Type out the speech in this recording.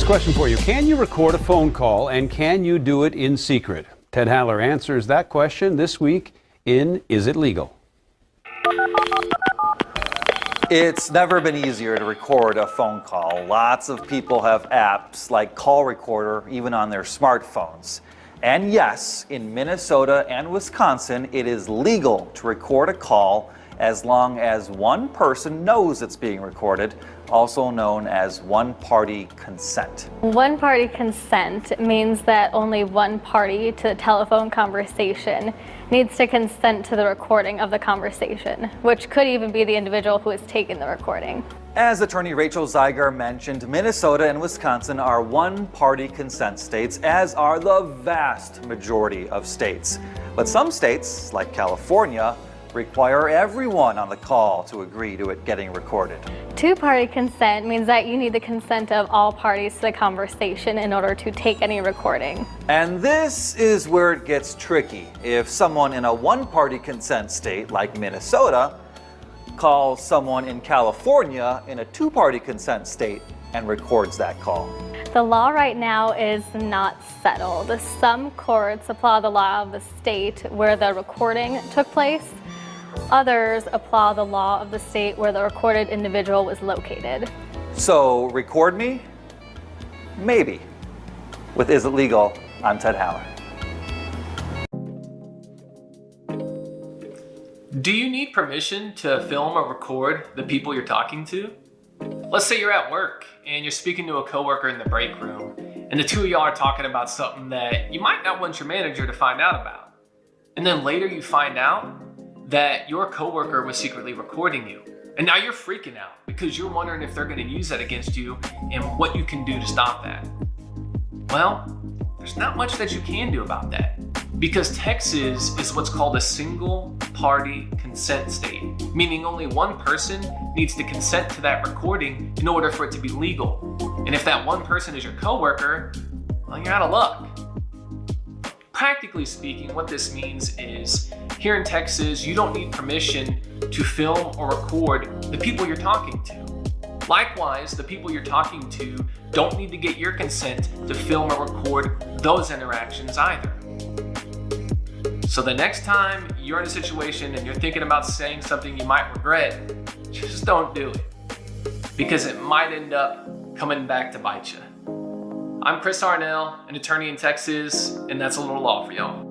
question for you. Can you record a phone call and can you do it in secret? Ted Haller answers that question this week in Is It Legal? It's never been easier to record a phone call. Lots of people have apps like Call Recorder, even on their smartphones. And yes, in Minnesota and Wisconsin, it is legal to record a call as long as one person knows it's being recorded, also known as one-party consent. One-party consent means that only one party to the telephone conversation needs to consent to the recording of the conversation, which could even be the individual who is taking the recording. As attorney Rachel Zeiger mentioned, Minnesota and Wisconsin are one-party consent states, as are the vast majority of states. But some states, like California, require everyone on the call to agree to it getting recorded. Two-party consent means that you need the consent of all parties to the conversation in order to take any recording. And this is where it gets tricky. If someone in a one-party consent state like Minnesota calls someone in California in a two-party consent state and records that call. The law right now is not settled. Some courts apply the law of the state where the recording took place. Others apply the law of the state where the recorded individual was located. So, record me? Maybe. With Is It Legal? I'm Ted Haller. Do you need permission to film or record the people you're talking to? Let's say you're at work and you're speaking to a coworker in the break room, and the two of y'all are talking about something that you might not want your manager to find out about. And then later you find out that your coworker was secretly recording you. And now you're freaking out because you're wondering if they're going to use that against you and what you can do to stop that. Well, there's not much that you can do about that because Texas is what's called a single party consent state, meaning only one person needs to consent to that recording in order for it to be legal. And if that one person is your coworker, well, you're out of luck. Practically speaking, what this means is here in Texas, you don't need permission to film or record the people you're talking to. Likewise, the people you're talking to don't need to get your consent to film or record those interactions either. So the next time you're in a situation and you're thinking about saying something you might regret, just don't do it, because it might end up coming back to bite you. I'm Chris Arnell, an attorney in Texas, and that's a little law for y'all.